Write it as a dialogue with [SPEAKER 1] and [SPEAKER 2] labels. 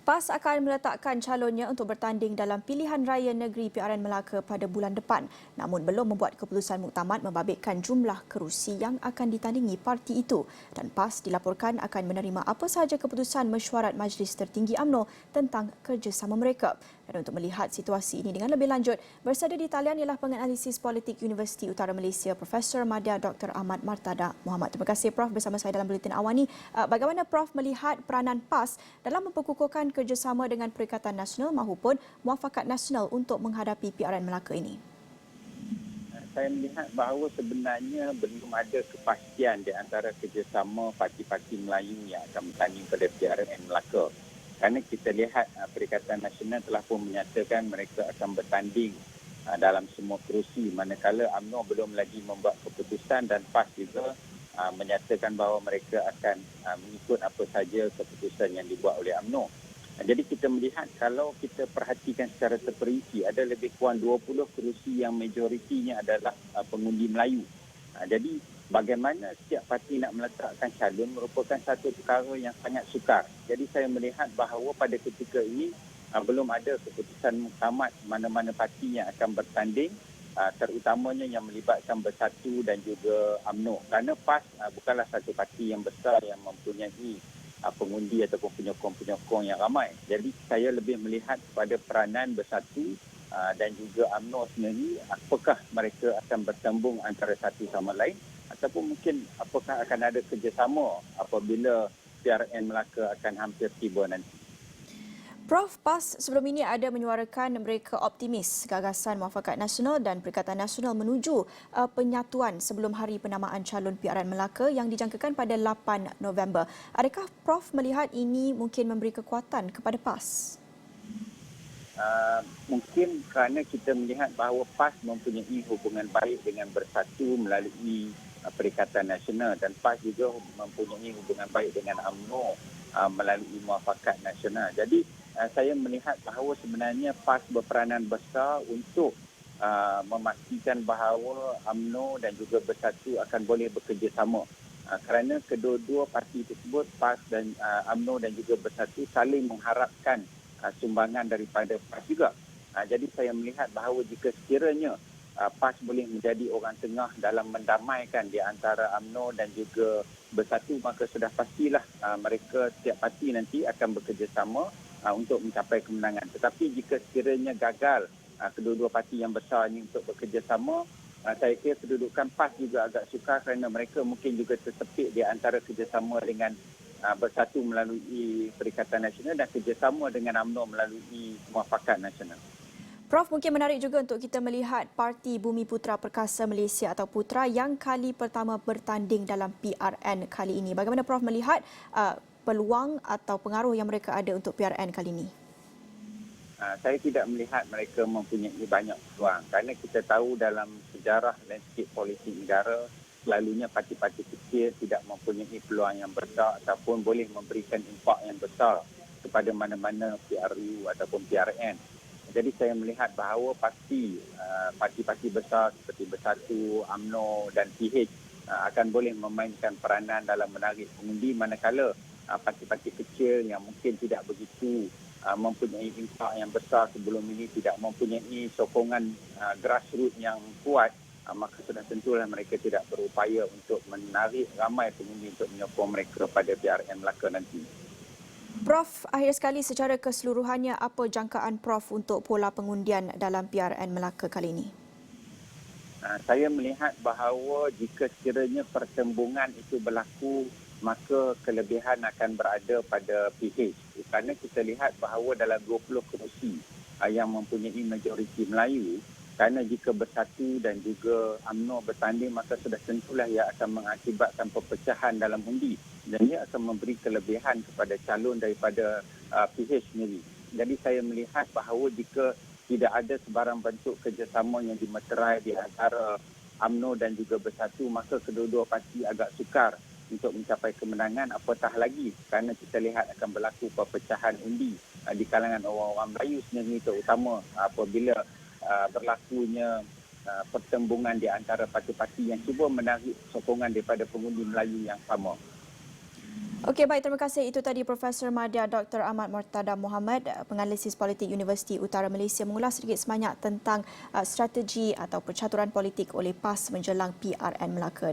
[SPEAKER 1] PAS akan meletakkan calonnya untuk bertanding dalam pilihan raya negeri PRN Melaka pada bulan depan. Namun belum membuat keputusan muktamad membabitkan jumlah kerusi yang akan ditandingi parti itu. Dan PAS dilaporkan akan menerima apa sahaja keputusan mesyuarat Majlis Tertinggi UMNO tentang kerjasama mereka. Dan untuk melihat situasi ini dengan lebih lanjut, bersada di talian ialah penganalisis politik Universiti Utara Malaysia, Profesor Madya Dr. Ahmad Martada Muhammad. Terima kasih Prof bersama saya dalam Buletin Awal ini. Bagaimana Prof melihat peranan PAS dalam memperkukuhkan kerjasama dengan Perikatan Nasional mahupun Muafakat Nasional untuk menghadapi PRN Melaka ini?
[SPEAKER 2] Saya melihat bahawa sebenarnya belum ada kepastian di antara kerjasama parti-parti Melayu yang akan bertanding pada PRN Melaka. Kerana kita lihat Perikatan Nasional telah pun menyatakan mereka akan bertanding dalam semua kerusi, manakala UMNO belum lagi membuat keputusan dan PAS juga menyatakan bahawa mereka akan mengikut apa saja keputusan yang dibuat oleh UMNO. Jadi kita melihat kalau kita perhatikan secara terperinci ada lebih kurang 20 kerusi yang majoritinya adalah pengundi Melayu. Jadi bagaimana setiap parti nak meletakkan calon merupakan satu perkara yang sangat sukar. Jadi saya melihat bahawa pada ketika ini belum ada keputusan muktamad mana-mana parti yang akan bertanding, terutamanya yang melibatkan Bersatu dan juga UMNO. Kerana PAS bukanlah satu parti yang besar yang mempunyai pengundi ataupun penyokong-penyokong yang ramai. Jadi saya lebih melihat kepada peranan Bersatu dan juga UMNO sendiri, apakah mereka akan bertembung antara satu sama lain ataupun mungkin apakah akan ada kerjasama apabila PRN Melaka akan hampir tiba nanti.
[SPEAKER 1] Prof, PAS sebelum ini ada menyuarakan mereka optimis gagasan Muafakat Nasional dan Perikatan Nasional menuju penyatuan sebelum hari penamaan calon PRN Melaka yang dijangkakan pada 8 November. Adakah Prof melihat ini mungkin memberi kekuatan kepada PAS?
[SPEAKER 2] Mungkin kerana kita melihat bahawa PAS mempunyai hubungan baik dengan Bersatu melalui Perikatan Nasional dan PAS juga mempunyai hubungan baik dengan UMNO melalui Muafakat Nasional. Jadi saya melihat bahawa sebenarnya PAS berperanan besar untuk memastikan bahawa UMNO dan juga Bersatu akan boleh bekerjasama. Kerana kedua-dua parti tersebut, PAS dan UMNO dan juga Bersatu saling mengharapkan sumbangan daripada PAS juga. Jadi saya melihat bahawa jika sekiranya PAS boleh menjadi orang tengah dalam mendamaikan di antara UMNO dan juga Bersatu, maka sudah pastilah mereka setiap parti nanti akan bekerjasama untuk mencapai kemenangan. Tetapi jika sekiranya gagal kedua-dua parti yang besar ini untuk bekerjasama, saya kira kedudukan PAS juga agak sukar kerana mereka mungkin juga tersepit di antara kerjasama dengan Bersatu melalui Perikatan Nasional dan kerjasama dengan UMNO melalui Muafakat Nasional.
[SPEAKER 1] Prof, mungkin menarik juga untuk kita melihat Parti Bumi Putera Perkasa Malaysia atau Putra yang kali pertama bertanding dalam PRN kali ini. Bagaimana Prof melihat peluang atau pengaruh yang mereka ada untuk PRN kali ini?
[SPEAKER 2] Saya tidak melihat mereka mempunyai banyak peluang kerana kita tahu dalam sejarah landscape politik negara selalunya parti-parti kecil tidak mempunyai peluang yang besar ataupun boleh memberikan impak yang besar kepada mana-mana PRU ataupun PRN. Jadi saya melihat bahawa pasti parti-parti besar seperti Bersatu, UMNO dan PH akan boleh memainkan peranan dalam menarik pengundi, manakala parti-parti kecil yang mungkin tidak begitu mempunyai impak yang besar sebelum ini, tidak mempunyai sokongan grassroots yang kuat, maka sudah tentulah mereka tidak berupaya untuk menarik ramai pengundi untuk menyokong mereka pada PRN Melaka nanti.
[SPEAKER 1] Prof, akhir sekali secara keseluruhannya apa jangkaan Prof untuk pola pengundian dalam PRN Melaka kali ini?
[SPEAKER 2] Saya melihat bahawa jika sekiranya pertembungan itu berlaku, maka kelebihan akan berada pada PH. Kerana kita lihat bahawa dalam 20 kerusi yang mempunyai majoriti Melayu, kerana jika Bersatu dan juga UMNO bertanding, maka sudah tentulah ia akan mengakibatkan perpecahan dalam undi dan ia akan memberi kelebihan kepada calon daripada PH sendiri. Jadi saya melihat bahawa jika tidak ada sebarang bentuk kerjasama yang dimeterai di antara UMNO dan juga Bersatu, maka kedua-dua parti agak sukar untuk mencapai kemenangan, apatah lagi kerana kita lihat akan berlaku perpecahan undi di kalangan orang-orang Melayu sendiri, terutama apabila berlakunya pertembungan di antara parti-parti yang cuba menarik sokongan daripada pengundi Melayu yang sama.
[SPEAKER 1] Okey, baik, terima kasih. Itu tadi Profesor Madya Dr. Ahmad Murtada Muhammad, penganalisis politik Universiti Utara Malaysia, mengulas sedikit sebanyak tentang strategi atau percaturan politik oleh PAS menjelang PRN Melaka.